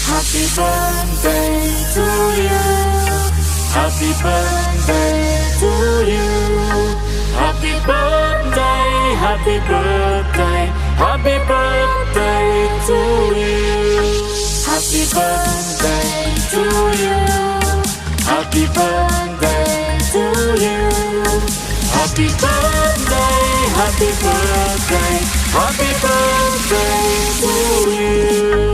Happy birthday to you. Happy birthday to you. Happy birthday, happy birthday, happy birthday to you. Happy birthday to you. Happy birthday to you. Happy birthday, happy birthday, happy birthday to you.